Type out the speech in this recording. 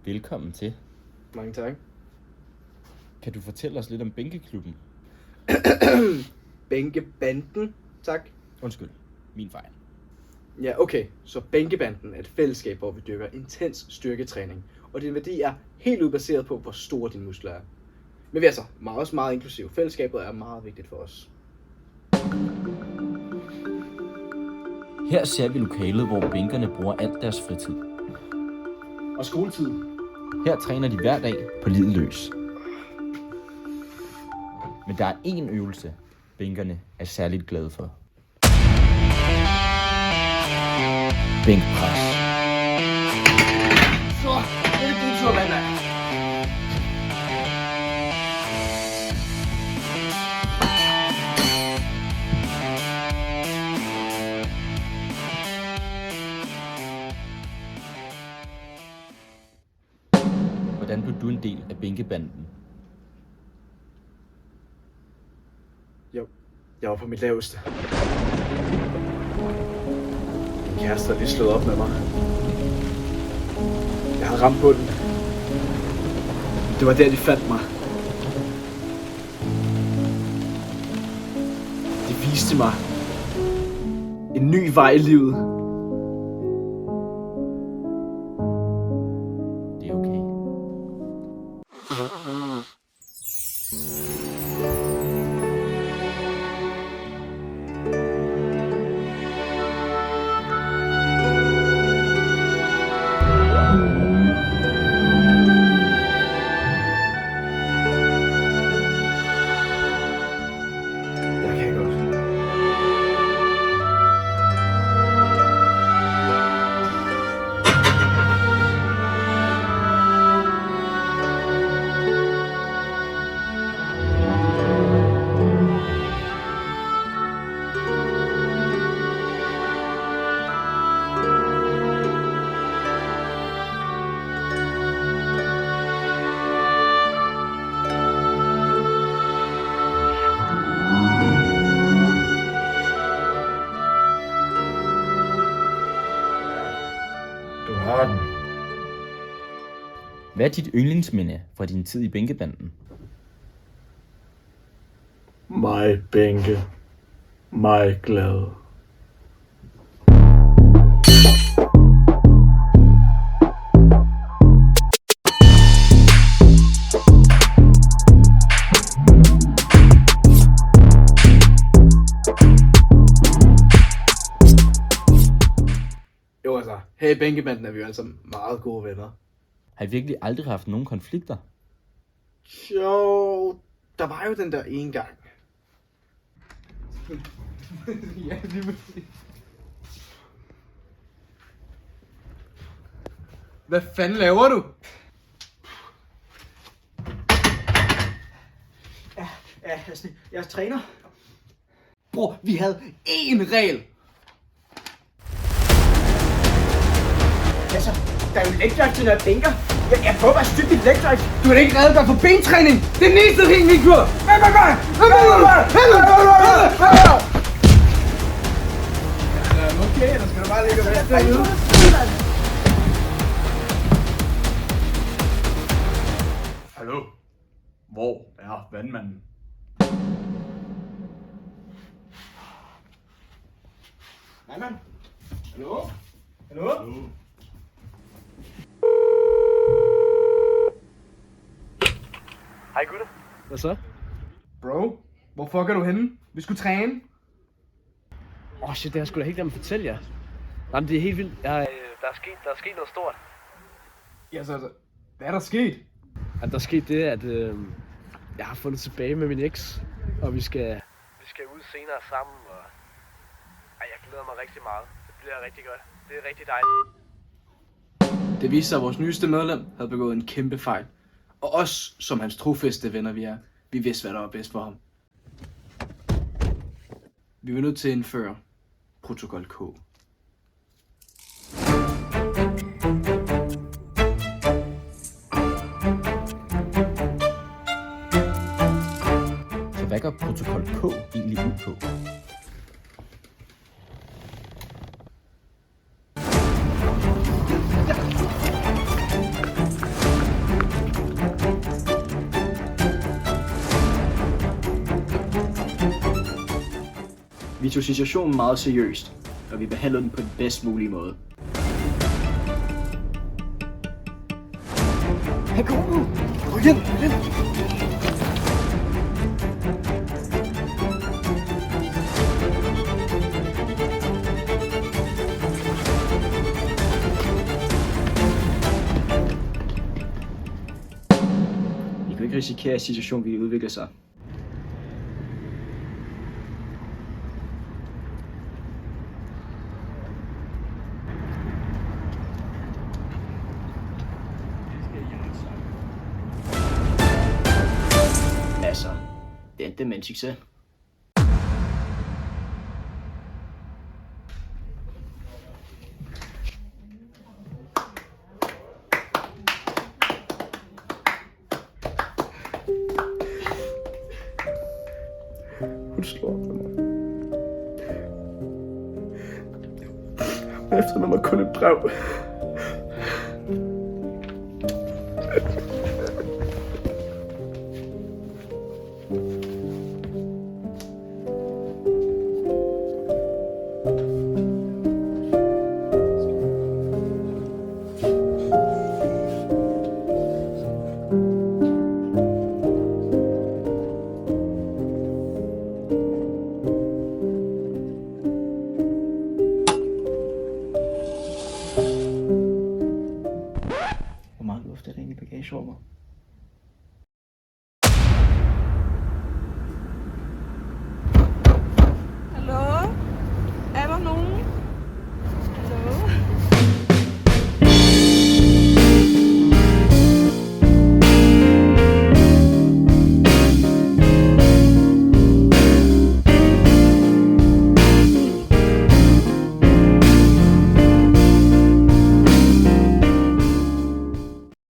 Velkommen til. Mange tak. Kan du fortælle os lidt om bænkeklubben? Bænkebanden, tak. Undskyld, min fejl. Ja, okay. Så Bænkebanden er et fællesskab, hvor vi dyrker intens styrketræning. Og din værdi er helt udbaseret på, hvor store dine muskler er. Men vi er så også meget inklusiv. Fællesskabet er meget vigtigt for os. Her ser vi lokalet, hvor bænkerne bruger alt deres fritid. Og skoletid. Her træner de hver dag på livet løs. Men der er én øvelse, bænkerne er særligt glade for. Bænkpres. Så, det er din tur, mand. Hvordan blev du en del af bænkebanden? Jo, jeg var på mit laveste. Min kæreste havde lige slået op med mig. Jeg havde ramt på den. Det var der, de fandt mig. De viste mig en ny vej i livet. Det er okay. Jeg kan godt. Du har den. Hvad er dit yndlingsminde fra din tid i bænkebanden? Mig bænke. Mig glad. Jo altså, her i Bænkebanden er vi jo altså meget gode venner. Har I virkelig aldrig haft nogen konflikter? Jo, der var jo den der ene gang. Ja, lige præcis. Hvad fanden laver du? Ja, altså, jeg er træner. Bror, vi havde én regel. Altså, der er jo leg drive til når jeg bænker. Jeg prøver at styrke dit leg drive. Du kan ikke redde dig for bentræning. Det er den eneste ting, vi gør. Okay, der skal du bare ligge og være derude. Hallo? Hvor er vandmanden? Nej, mand. Hallo? Hallo? Hej gutter. Hvad så? Bro, hvor fuck er du henne? Vi skulle træne. Shit, det har jeg sgu da helt glemt at fortælle jer. Jamen, det er helt vildt. Der er sket noget stort. Ja, så hvad er der sket? At der er sket det, at jeg har fundet tilbage med min eks, og vi skal ud senere sammen, og jeg glæder mig rigtig meget. Det bliver rigtig godt. Det er rigtig dejligt. Det viste sig, at vores nyeste medlem havde begået en kæmpe fejl. Og os, som hans trofaste venner vi er, vi vidste, hvad der var bedst for ham. Vi var nødt til at indføre protokol K. Så hvad går protokol K egentlig ud på? Vi tog situationen meget seriøst, og vi behandlede den på den bedst mulige måde. Han kommer nu! Gå hjem! Vi kunne ikke risikere, at situationen ville udvikle sig. Altså, det endte med en succes. Hun slår på mig. Hun efterlader mig kun et brev. Hvor meget luft er der inde i bagagerummet?